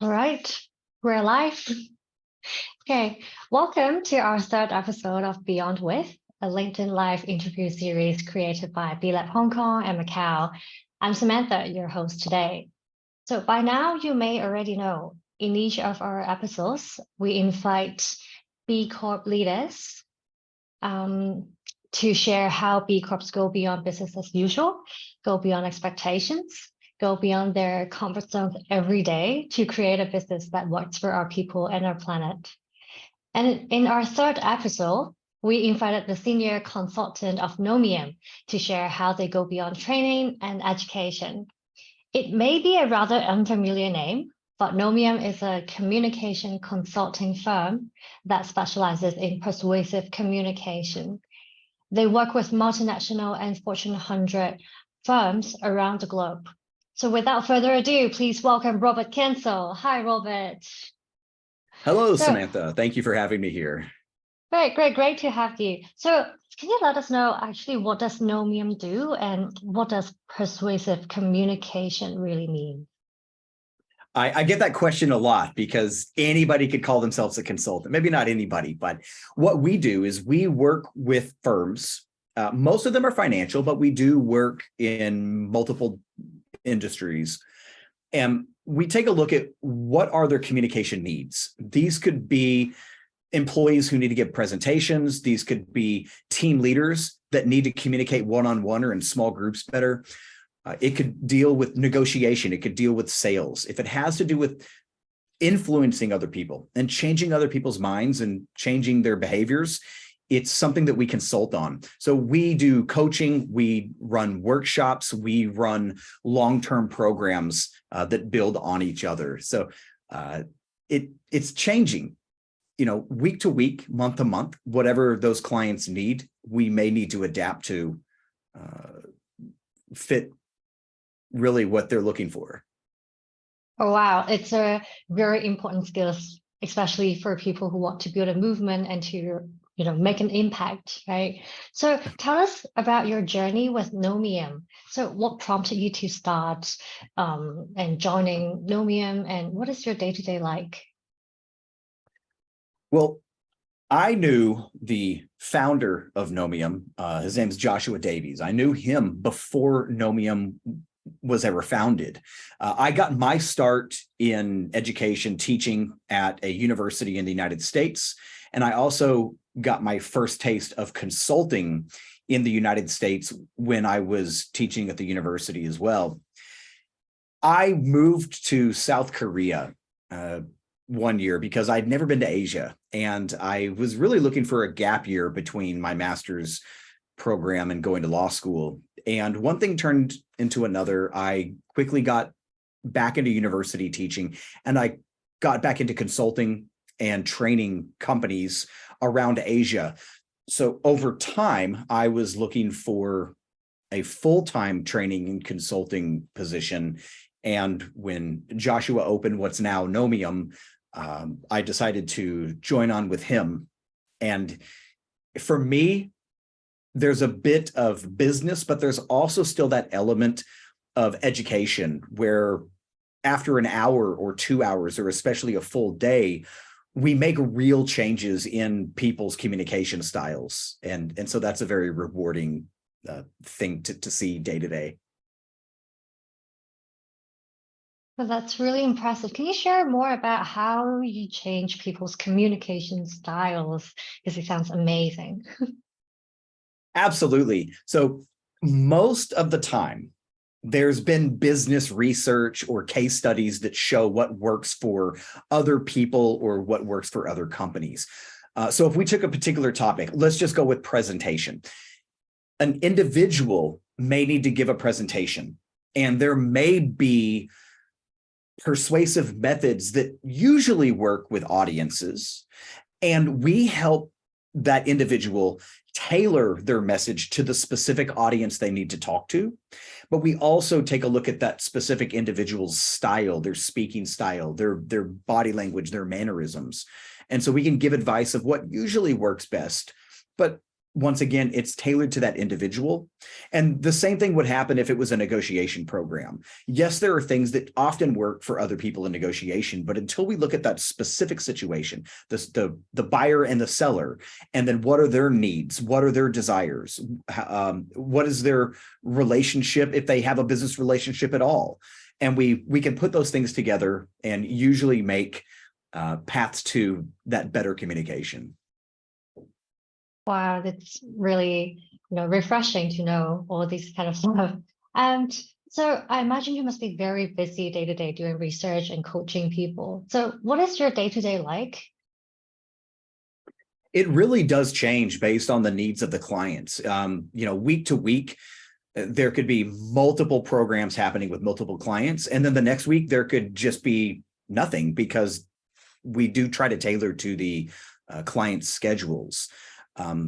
All right, we're live. Okay, welcome to our third episode of Beyond With, a LinkedIn Live interview series created by BLab Hong Kong and Macau. I'm Samantha, your host today. So by now, you may already know, in each of our episodes, we invite B Corp leaders to share how B Corps go beyond business as usual, go beyond expectations, go beyond their comfort zones every day to create a business that works for our people and our planet. And in our third episode, we invited the senior consultant of Knowmium to share how they go beyond training and education. It may be a rather unfamiliar name, but Knowmium is a communication consulting firm that specializes in persuasive communication. They work with multinational and Fortune 100 firms around the globe. So without further ado, please welcome Robert Kienzle. Hi, Robert. Hello, Samantha. Thank you for having me here. Great to have you. So can you let us know actually what does Knowmium do and what does persuasive communication really mean? I get that question a lot because anybody could call themselves a consultant. Maybe not anybody, but what we do is we work with firms. Most of them are financial, but we do work in multiple industries. And we take a look at what are their communication needs. These could be employees who need to give presentations. These could be team leaders that need to communicate one-on-one or in small groups better. It could deal with negotiation. It could deal with sales. If it has to do with influencing other people and changing other people's minds and changing their behaviors, it's something that we consult on. So we do coaching, we run workshops, we run long-term programs that build on each other. So it's changing, week to week, month to month, whatever those clients need, we may need to adapt to fit really what they're looking for. Oh, wow. It's a very important skill, especially for people who want to build a movement and to make an impact, right? So tell us about your journey with Knowmium. So what prompted you to start and joining Knowmium, and what is your day-to-day like? Well, I knew the founder of Knowmium. His name is Joshua Davies. I knew him before Knowmium was ever founded. I got my start in education teaching at a university in the United States. And I also got my first taste of consulting in the United States when I was teaching at the university as well. I moved to South Korea one year because I'd never been to Asia. And I was really looking for a gap year between my master's program and going to law school. And one thing turned into another. I quickly got back into university teaching, and I got back into consulting and training companies around Asia. So over time, I was looking for a full-time training and consulting position. And when Joshua opened what's now Knowmium, I decided to join on with him. And for me, there's a bit of business, but there's also still that element of education where after an hour or 2 hours, or especially a full day, we make real changes in people's communication styles. And so that's a very rewarding thing to see day to day. Well, that's really impressive. Can you share more about how you change people's communication styles? Because it sounds amazing. Absolutely. So most of the time, there's been business research or case studies that show what works for other people or what works for other companies. So if we took a particular topic, let's just go with presentation. An individual may need to give a presentation, and there may be persuasive methods that usually work with audiences, and we help that individual tailor their message to the specific audience they need to talk to. But we also take a look at that specific individual's style, their speaking style, their body language, their mannerisms. And so we can give advice of what usually works best. But once again, it's tailored to that individual. And the same thing would happen if it was a negotiation program. Yes, there are things that often work for other people in negotiation, but until we look at that specific situation, the buyer and the seller, and then what are their needs? What are their desires? What is their relationship, if they have a business relationship at all? And we can put those things together and usually make paths to that better communication. Wow, that's really, refreshing to know all this kind of stuff. And so I imagine you must be very busy day to day doing research and coaching people. So what is your day-to-day like? It really does change based on the needs of the clients. Week to week, there could be multiple programs happening with multiple clients. And then the next week, there could just be nothing, because we do try to tailor to the client's schedules.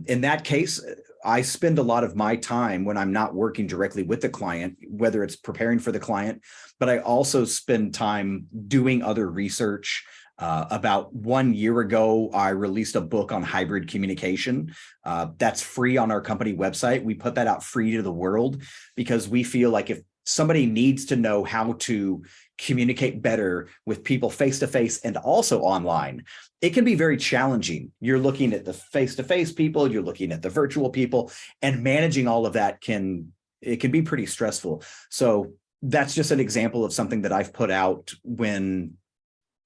In that case, I spend a lot of my time when I'm not working directly with the client, whether it's preparing for the client, but I also spend time doing other research. About 1 year ago, I released a book on hybrid communication. That's free on our company website. We put that out free to the world because we feel like if somebody needs to know how to communicate better with people face-to-face and also online, it can be very challenging. You're looking at the face-to-face people, you're looking at the virtual people, and managing all of that can be pretty stressful. So that's just an example of something that I've put out when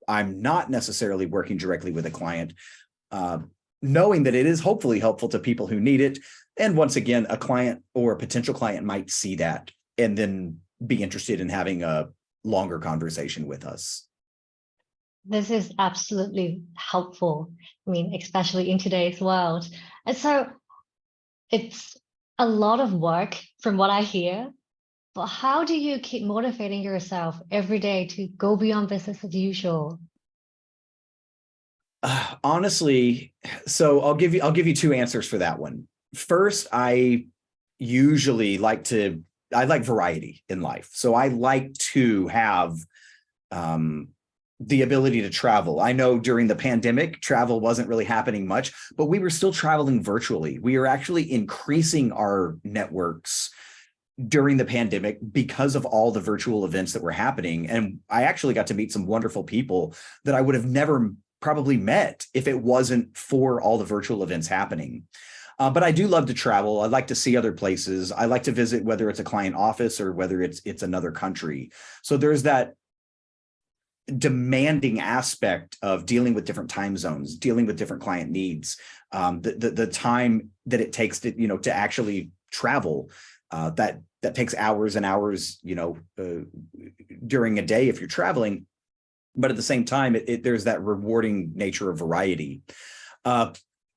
I'm not necessarily working directly with a client, knowing that it is hopefully helpful to people who need it. And once again, a client or a potential client might see that and then be interested in having a longer conversation with us. This is absolutely helpful. I mean, especially in today's world. And so it's a lot of work from what I hear, but how do you keep motivating yourself every day to go beyond business as usual? Honestly, so I'll give you two answers for that one. First, I like variety in life. So I like to have the ability to travel. I know during the pandemic, travel wasn't really happening much, but we were still traveling virtually. We are actually increasing our networks during the pandemic because of all the virtual events that were happening. And I actually got to meet some wonderful people that I would have never probably met if it wasn't for all the virtual events happening. But I do love to travel. I like to see other places. I like to visit, whether it's a client office or whether it's another country. So there's that demanding aspect of dealing with different time zones, dealing with different client needs, the time that it takes to actually travel, that takes hours and hours, during a day if you're traveling. But at the same time, there's that rewarding nature of variety.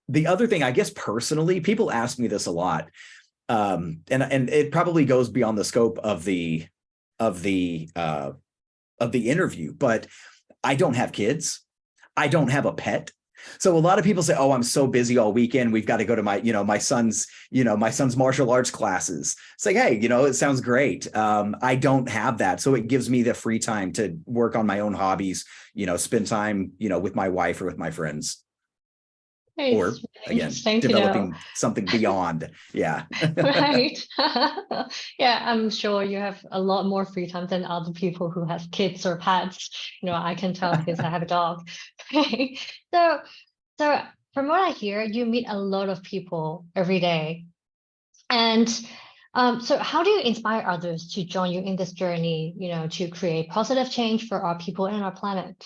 The other thing, I guess personally, people ask me this a lot, and it probably goes beyond the scope of the interview, but I don't have kids. I don't have a pet. So a lot of people say, "Oh, I'm so busy all weekend. We've got to go to my son's martial arts classes." It's like, hey, it sounds great. I don't have that. So it gives me the free time to work on my own hobbies, spend time, with my wife or with my friends. Or again, developing something beyond. Yeah. Right. Yeah, I'm sure you have a lot more free time than other people who have kids or pets. I can tell because I have a dog. So from what I hear, you meet a lot of people every day. And so how do you inspire others to join you in this journey, to create positive change for our people and our planet?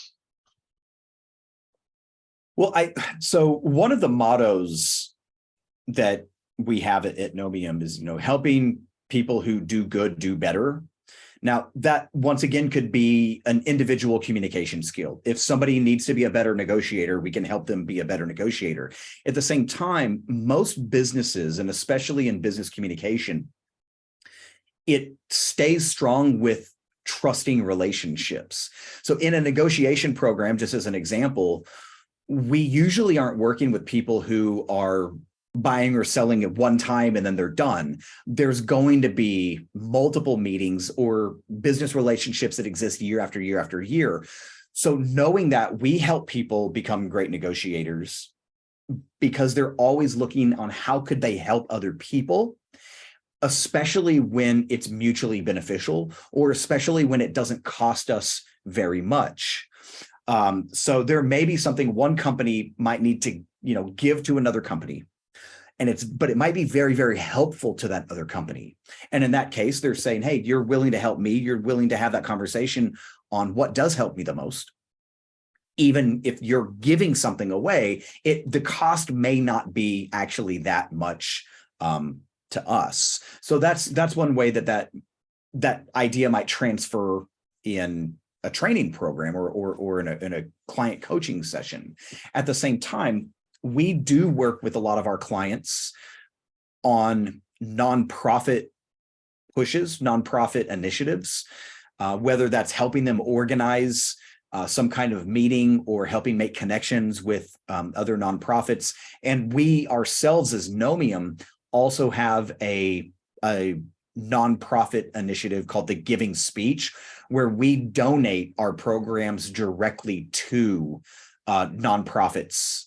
Well, so one of the mottos that we have at Knowmium is, helping people who do good do better. Now, that once again could be an individual communication skill. If somebody needs to be a better negotiator, we can help them be a better negotiator. At the same time, most businesses, and especially in business communication, it stays strong with trusting relationships. So in a negotiation program, just as an example, we usually aren't working with people who are buying or selling at one time and then they're done. There's going to be multiple meetings or business relationships that exist year after year after year. So knowing that, we help people become great negotiators. because they're always looking on how could they help other people, especially when it's mutually beneficial, or especially when it doesn't cost us very much. So there may be something one company might need to, give to another company. But it might be very, very helpful to that other company. And in that case, they're saying, hey, you're willing to help me. You're willing to have that conversation on what does help me the most. Even if you're giving something away, the cost may not be actually that much to us. So that's one way that idea might transfer in a training program or in a client coaching session. At the same time, we do work with a lot of our clients on nonprofit pushes, nonprofit initiatives, whether that's helping them organize some kind of meeting or helping make connections with other nonprofits. And we ourselves as Knowmium also have a nonprofit initiative called the Giving Speech, where we donate our programs directly to nonprofits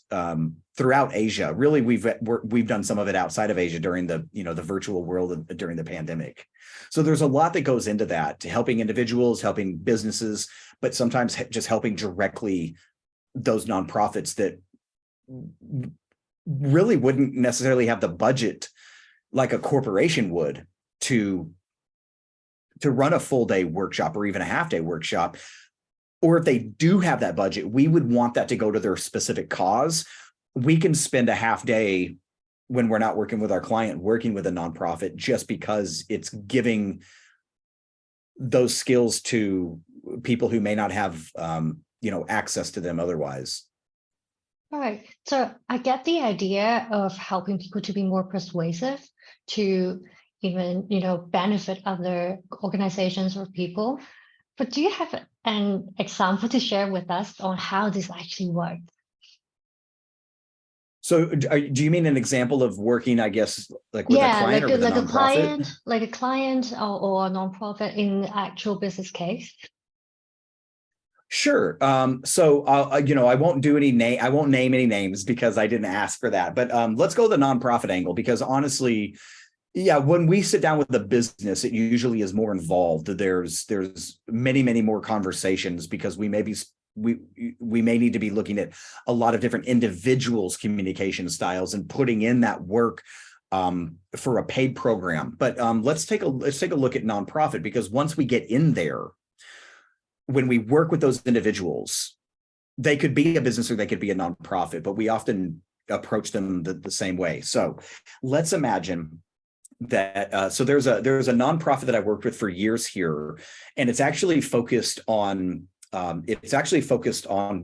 throughout Asia. Really, we've done some of it outside of Asia during the virtual world during the pandemic. So there's a lot that goes into that, to helping individuals, helping businesses, but sometimes just helping directly those nonprofits that really wouldn't necessarily have the budget like a corporation would to run a full day workshop or even a half day workshop. Or if they do have that budget, we would want that to go to their specific cause. We can spend a half day when we're not working with our client, working with a nonprofit, just because it's giving those skills to people who may not have, access to them otherwise. All right. So I get the idea of helping people to be more persuasive, to even, benefit other organizations or people. But do you have an example to share with us on how this actually works? So do you mean an example of working, I guess, like with a client or with a nonprofit? Like a client or a nonprofit in the actual business case? Sure. So I won't name any names because I didn't ask for that. But let's go the nonprofit angle, because honestly, when we sit down with the business, it usually is more involved. There's many, many more conversations, because we may need to be looking at a lot of different individuals' communication styles and putting in that work for a paid program. But let's take a look at nonprofit, because once we get in there, when we work with those individuals, they could be a business or they could be a nonprofit, but we often approach them the same way. So let's imagine that so there's a nonprofit that I worked with for years here, and it's actually focused on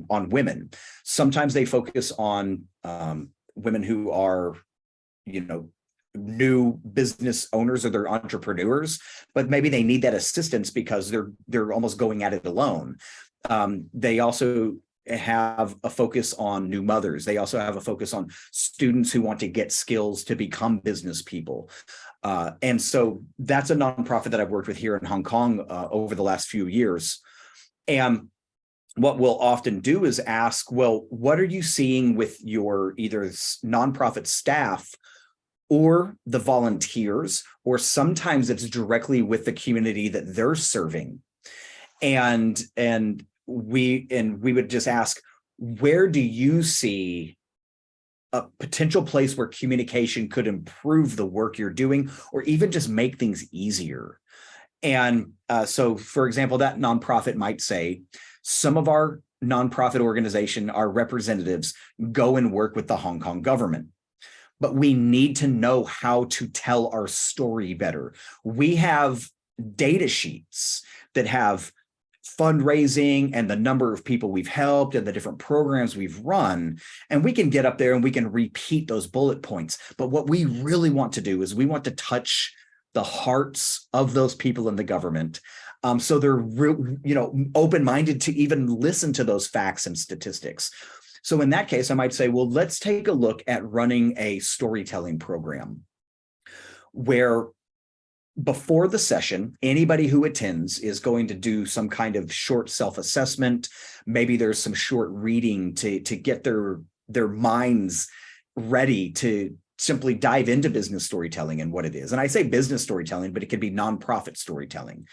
women. Sometimes they focus on women who are new business owners or they're entrepreneurs, but maybe they need that assistance because they're almost going at it alone. They also have a focus on new mothers. They also have a focus on students who want to get skills to become business people. And so that's a nonprofit that I've worked with here in Hong Kong over the last few years. And what we'll often do is ask, well, what are you seeing with your either nonprofit staff or the volunteers, or sometimes it's directly with the community that they're serving. And we would just ask, where do you see a potential place where communication could improve the work you're doing, or even just make things easier? And so, for example, that nonprofit might say, some of our nonprofit organization, our representatives go and work with the Hong Kong government, but we need to know how to tell our story better. We have data sheets that have fundraising and the number of people we've helped and the different programs we've run, and we can get up there and we can repeat those bullet points. But what we really want to do is we want to touch the hearts of those people in the government, so they're open-minded to even listen to those facts and statistics. So in that case, I might say, well, let's take a look at running a storytelling program where before the session, anybody who attends is going to do some kind of short self-assessment. Maybe there's some short reading to get their minds ready to simply dive into business storytelling and what it is. And I say business storytelling, but it could be nonprofit storytelling,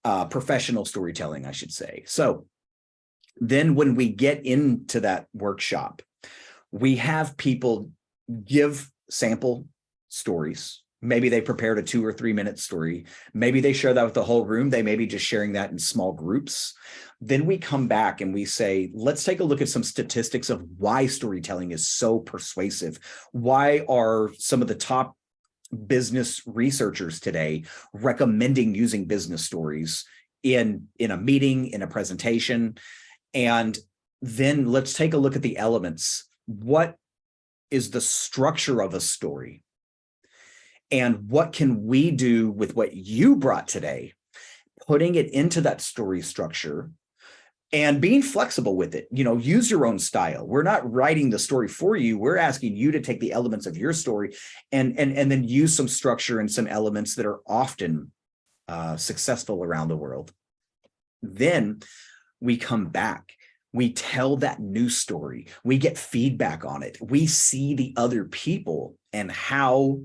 professional storytelling, I should say. So then when we get into that workshop, we have people give sample stories. Maybe they prepared a 2 or 3 minute story. Maybe they share that with the whole room. They may be just sharing that in small groups. Then we come back and we say, let's take a look at some statistics of why storytelling is so persuasive. Why are some of the top business researchers today recommending using business stories in a meeting, in a presentation? And then let's take a look at the elements. What is the structure of a story? And what can we do with what you brought today, putting it into that story structure and being flexible with it? Use your own style. We're not writing the story for you. We're asking you to take the elements of your story and then use some structure and some elements that are often successful around the world. Then we come back. We tell that new story. We get feedback on it. We see the other people and how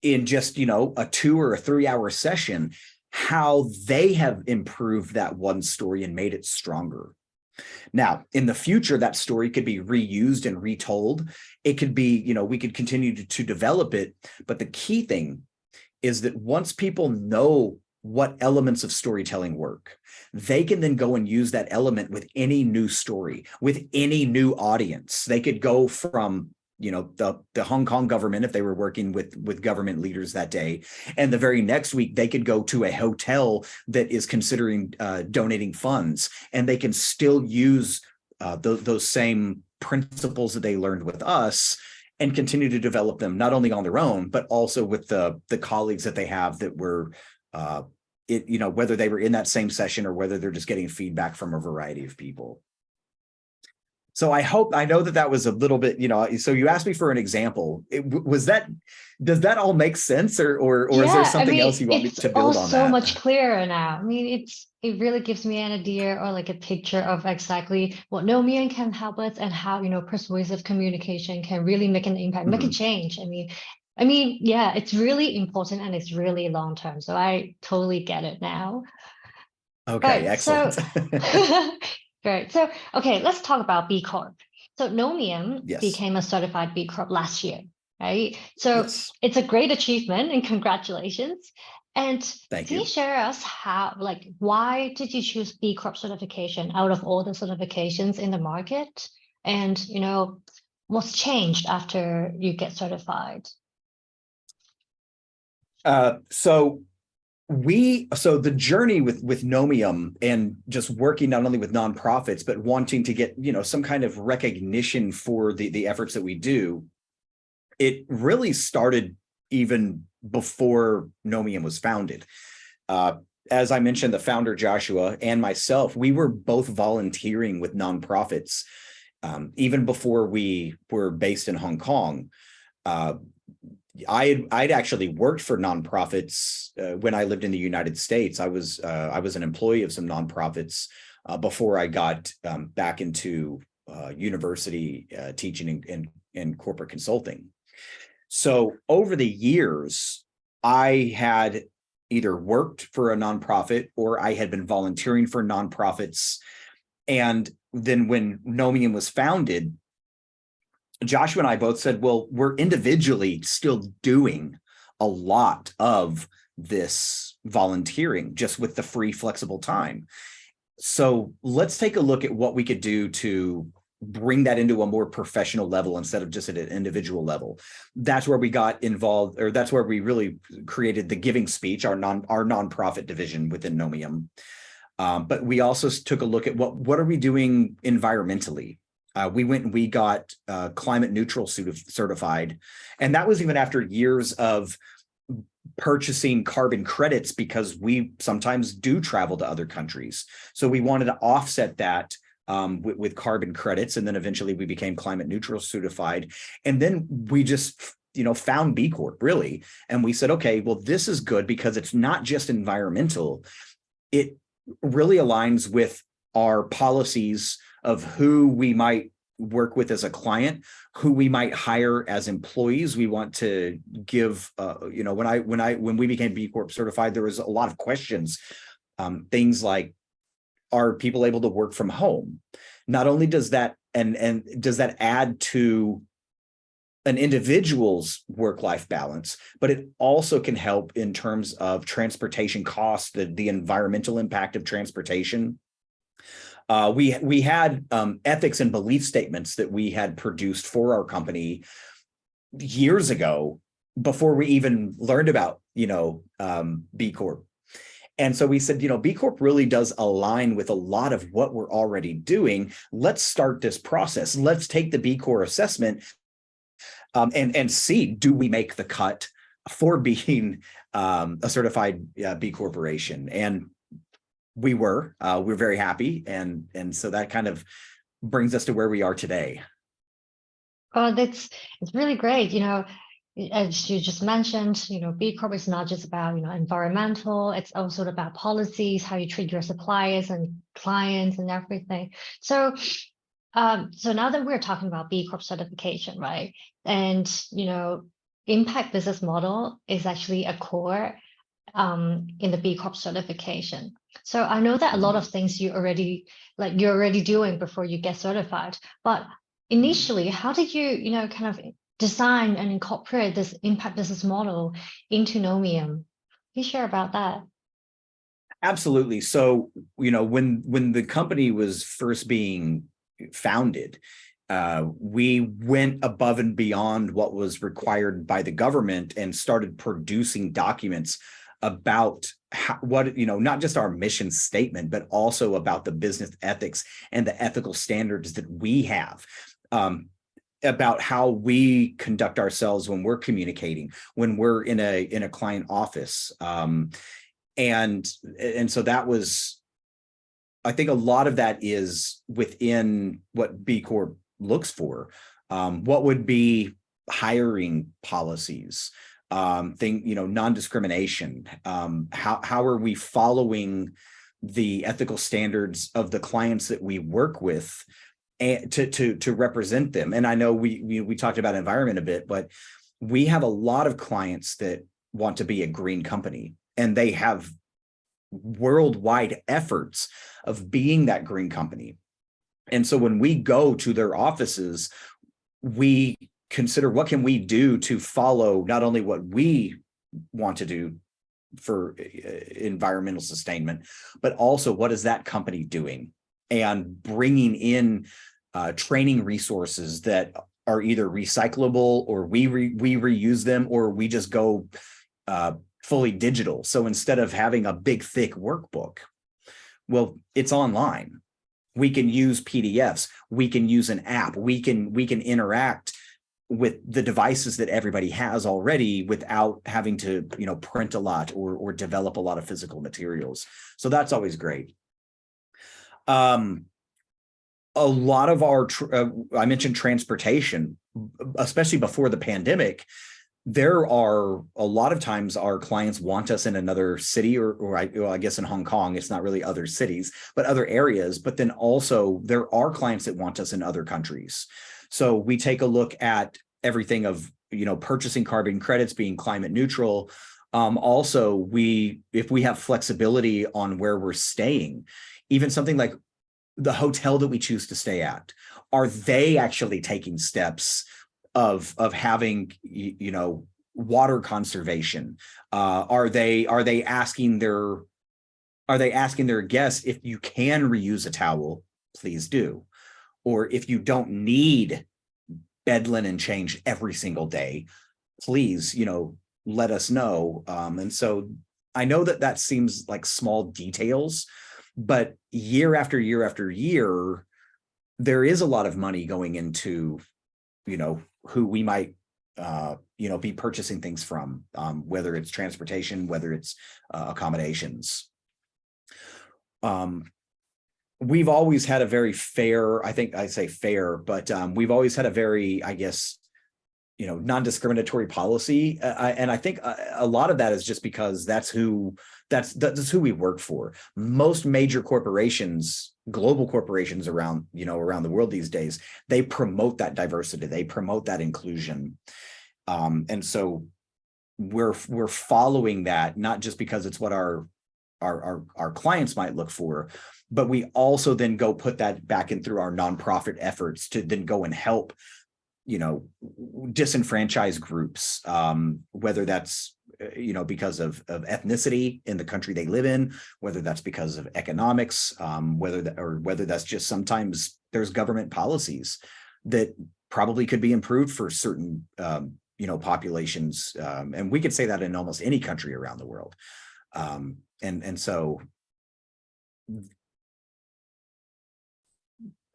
in just, a 2 or 3 hour session, how they have improved that one story and made it stronger. Now, in the future, that story could be reused and retold. It could be, we could continue to develop it. But the key thing is that once people know what elements of storytelling work, they can then go and use that element with any new story, with any new audience. They could go from the Hong Kong government, if they were working with government leaders that day, and the very next week they could go to a hotel that is considering donating funds, and they can still use those same principles that they learned with us and continue to develop them not only on their own, but also with the colleagues that they have that were whether they were in that same session or whether they're just getting feedback from a variety of people. So I know that was a little bit, so you asked me for an example. Does that all make sense, or is there something else you want me to build on that? It's so much clearer now. It really gives me an idea or like a picture of exactly what Knowmium can help us and how, persuasive communication can really make an impact, make a change. It's really important and it's really long term. So I totally get it now. Okay, right, excellent. So, great. So, okay, let's talk about BCorp. So Knowmium became a certified BCorp last year, right? So it's a great achievement and congratulations. And can you share us why did you choose BCorp certification out of all the certifications in the market? And, what's changed after you get certified? So the journey with Knowmium and just working not only with nonprofits, but wanting to get, some kind of recognition for the efforts that we do, it really started even before Knowmium was founded. As I mentioned, the founder, Joshua, and myself, we were both volunteering with nonprofits even before we were based in Hong Kong. I'd actually worked for nonprofits when I lived in the United States. I was an employee of some nonprofits before I got back into university teaching and corporate consulting. So over the years, I had either worked for a nonprofit or I had been volunteering for nonprofits. And then when Knowmium was founded, Joshua and I both said, well, we're individually still doing a lot of this volunteering just with the free, flexible time. So let's take a look at what we could do to bring that into a more professional level instead of just at an individual level. That's where we got involved, or that's where we really created the Giving Speech, our nonprofit division within Knowmium. But we also took a look at what are we doing environmentally. We went and we got climate neutral certified. And that was even after years of purchasing carbon credits because we sometimes do travel to other countries. So we wanted to offset that with carbon credits. And then eventually we became climate neutral certified. And then we just, found BCorp really. And we said, okay, well, this is good because it's not just environmental. It really aligns with our policies of who we might work with as a client, who we might hire as employees. We want to give, when we became B Corp certified, there was a lot of questions, things like, are people able to work from home? Not only does that, and does that add to an individual's work-life balance, but it also can help in terms of transportation costs, the environmental impact of transportation. We had ethics and belief statements that we had produced for our company years ago, before we even learned about, B Corp. And so we said, B Corp really does align with a lot of what we're already doing. Let's start this process. Let's take the B Corp assessment and see, do we make the cut for being a certified B Corporation? And we're very happy. And so that kind of brings us to where we are today. Oh, it's really great. As you just mentioned, B Corp is not just about, environmental, it's also about policies, how you treat your suppliers and clients and everything. So now that we're talking about B Corp certification, right? And, impact business model is actually a core in the B Corp certification. So I know that a lot of things you're already doing before you get certified, but initially, how did you, kind of design and incorporate this impact business model into Knowmium? Can you share about that? Absolutely. So, when the company was first being founded, we went above and beyond what was required by the government and started producing documents about not just our mission statement, but also about the business ethics and the ethical standards that we have, about how we conduct ourselves when we're communicating, when we're in a client office. And so that was, I think a lot of that is within what B Corp looks for. What would be hiring policies, non-discrimination, how are we following the ethical standards of the clients that we work with, and to represent them. And I know we talked about environment a bit, but we have a lot of clients that want to be a green company, and they have worldwide efforts of being that green company. And so when we go to their offices, we consider, what can we do to follow not only what we want to do for environmental sustainment, but also what is that company doing, and bringing in training resources that are either recyclable, or we reuse them, or we just go fully digital. So instead of having a big, thick workbook, well, it's online. We can use PDFs. We can use an app. We can interact with the devices that everybody has already without having to, print a lot or develop a lot of physical materials. So that's always great. A lot of our, I mentioned transportation, especially before the pandemic. There are a lot of times our clients want us in another city, or I guess in Hong Kong, it's not really other cities, but other areas. But then also there are clients that want us in other countries. So we take a look at everything of, purchasing carbon credits, being climate neutral. Also, if we have flexibility on where we're staying, even something like the hotel that we choose to stay at, are they actually taking steps of having, water conservation? Are they asking their guests, if you can reuse a towel, please do, or if you don't need bed linen change every single day, please, let us know. And so I know that seems like small details, but year after year after year, there is a lot of money going into, who we might, be purchasing things from, whether it's transportation, whether it's accommodations. We've always had a very fair, I think I say fair, but we've always had a very, I guess, non-discriminatory policy. And I think a lot of that is just because that's who we work for. Most major corporations, global corporations around the world these days, they promote that diversity, they promote that inclusion. And so we're following that, not just because it's what our clients might look for, but we also then go put that back in through our nonprofit efforts to then go and help disenfranchised groups, whether that's because of ethnicity in the country they live in, whether that's because of economics, whether that's just sometimes there's government policies that probably could be improved for certain populations, and we could say that in almost any country around the world, and so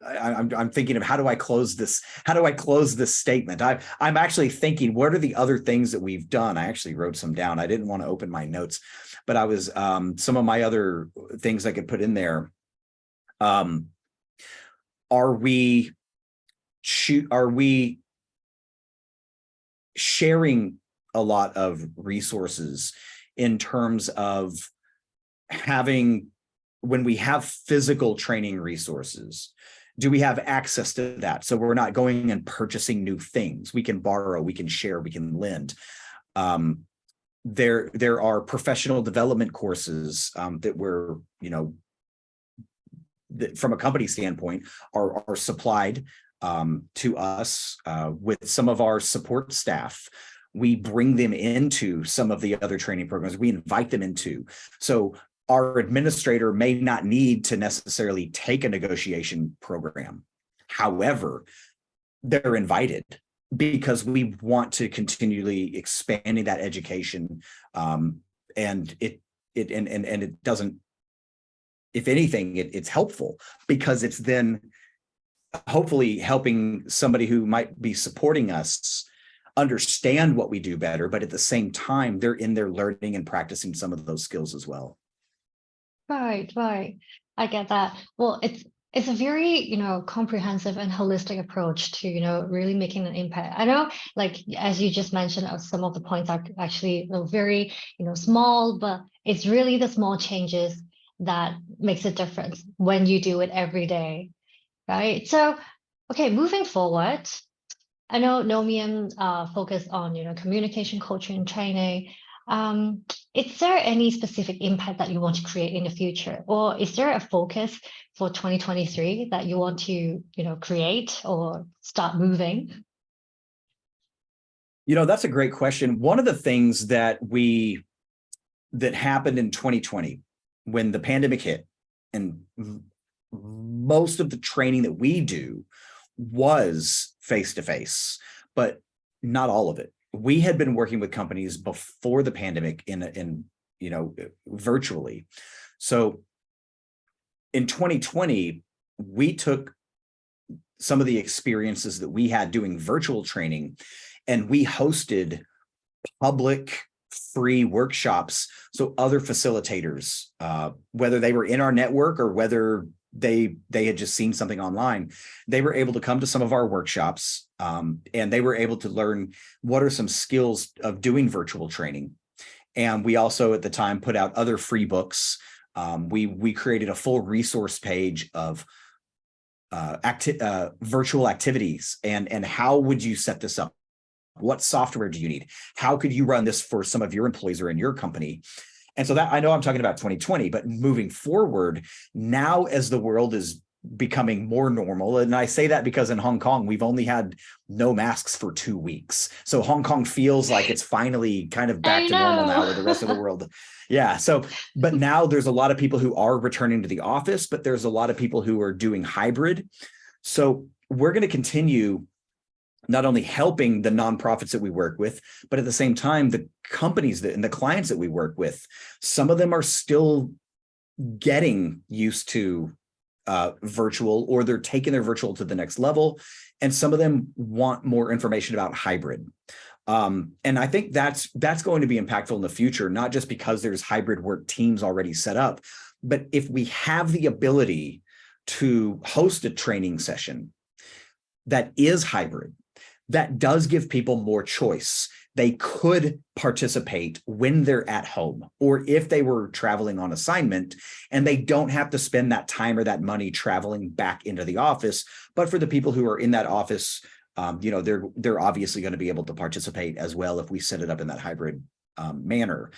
I'm thinking of how do I close this statement. I'm actually thinking, what are the other things that we've done? I actually wrote some down. I didn't want to open my notes, but I was some of my other things I could put in there. Are we sharing a lot of resources in terms of when we have physical training resources? Do we have access to that? So we're not going and purchasing new things. We can borrow, we can share, we can lend. There are professional development courses that we're, that from a company standpoint are supplied to us with some of our support staff. We bring them into some of the other training programs. We invite them into. So our administrator may not need to necessarily take a negotiation program. However, they're invited because we want to continually expanding that education. And it doesn't, if anything, it's helpful because it's then hopefully helping somebody who might be supporting us understand what we do better, but at the same time, they're in there learning and practicing some of those skills as well. Right. I get that. Well, it's a very, comprehensive and holistic approach to, really making an impact. I know, like, as you just mentioned, some of the points are actually very, small, but it's really the small changes that makes a difference when you do it every day, right? So, okay, moving forward, I know Knowmium focus on, communication, coaching, and training. Is there any specific impact that you want to create in the future, or is there a focus for 2023 that you want to, create or start moving? That's a great question. One of the things that happened in 2020 when the pandemic hit, and most of the training that we do was face-to-face, but not all of it. We had been working with companies before the pandemic in virtually. So in 2020, we took some of the experiences that we had doing virtual training, and we hosted public free workshops. So other facilitators, whether they were in our network or whether they had just seen something online, they were able to come to some of our workshops, and they were able to learn what are some skills of doing virtual training. And we also at the time put out other free books. We created a full resource page of virtual activities and how would you set this up? What software do you need? How could you run this for some of your employees or in your company? And so that, I know I'm talking about 2020, but moving forward now, as the world is becoming more normal, and I say that because in Hong Kong, we've only had no masks for 2 weeks. So Hong Kong feels like it's finally kind of back to normal now with the rest of the world. Yeah. So, but now there's a lot of people who are returning to the office, but there's a lot of people who are doing hybrid. So we're going to continue not only helping the nonprofits that we work with, but at the same time, the companies and the clients that we work with, some of them are still getting used to virtual, or they're taking their virtual to the next level. And some of them want more information about hybrid. And I think that's going to be impactful in the future, not just because there's hybrid work teams already set up, but if we have the ability to host a training session that is hybrid, that does give people more choice. They could participate when they're at home, or if they were traveling on assignment, and they don't have to spend that time or that money traveling back into the office. But for the people who are in that office, they're obviously going to be able to participate as well if we set it up in that hybrid manner.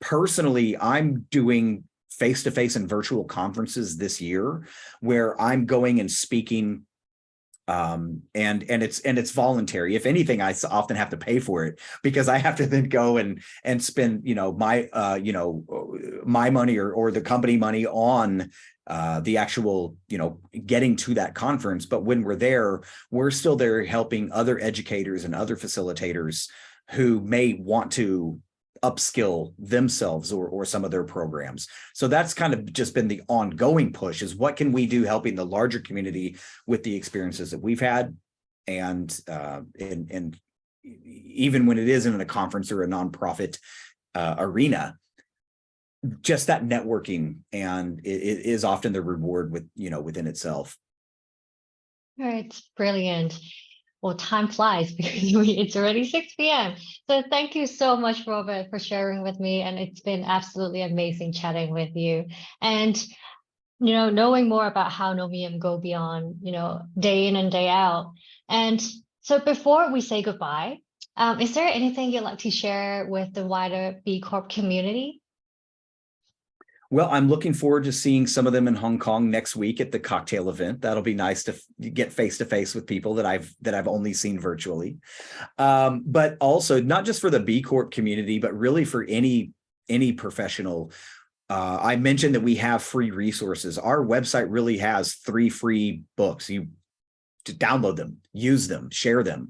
Personally, I'm doing face-to-face and virtual conferences this year where I'm going and speaking, and it's voluntary. If anything, I often have to pay for it because I have to then go and spend my money or the company money on the actual getting to that conference. But when we're there, we're still there helping other educators and other facilitators who may want to upskill themselves or some of their programs. So that's kind of just been the ongoing push, is what can we do helping the larger community with the experiences that we've had, and even when it isn't in a conference or a nonprofit arena, just that networking, and it is often the reward within itself. All right, it's brilliant. Well, time flies because it's already 6 p.m. So thank you so much, Robert, for sharing with me. And it's been absolutely amazing chatting with you. And, knowing more about how Knowmium go beyond, day in and day out. And so before we say goodbye, is there anything you'd like to share with the wider BCorp community? Well, I'm looking forward to seeing some of them in Hong Kong next week at the cocktail event. That'll be nice to get face to face with people that I've only seen virtually. But also not just for the BCorp community, but really for any professional. I mentioned that we have free resources. Our website really has 3 free books. You to download them, use them, share them.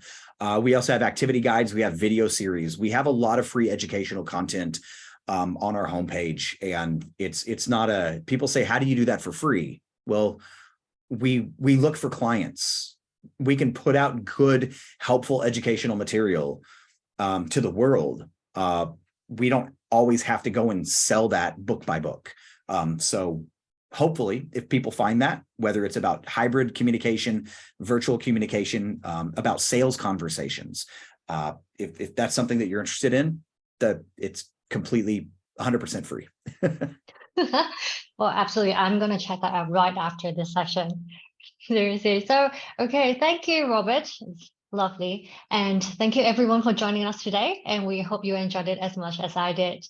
We also have activity guides. We have video series. We have a lot of free educational content on our homepage, and it's not people say, how do you do that for free? Well, we look for clients. We can put out good, helpful educational material to the world. We don't always have to go and sell that book by book. So hopefully, if people find that, whether it's about hybrid communication, virtual communication, about sales conversations, if that's something that you're interested in, it's completely 100% free. Well, absolutely. I'm going to check that out right after this session. Seriously. So, okay. Thank you, Robert. It's lovely. And thank you everyone for joining us today. And we hope you enjoyed it as much as I did.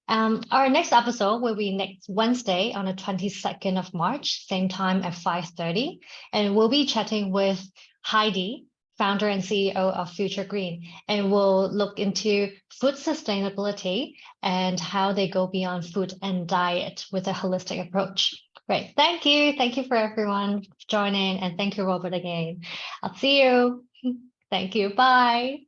Our next episode will be next Wednesday on the 22nd of March, same time at 5:30. And we'll be chatting with Heidi, founder and CEO of Future Green, and we'll look into food sustainability and how they go beyond food and diet with a holistic approach. Great. Thank you. Thank you for everyone joining. And thank you, Robert, again. I'll see you. Thank you. Bye.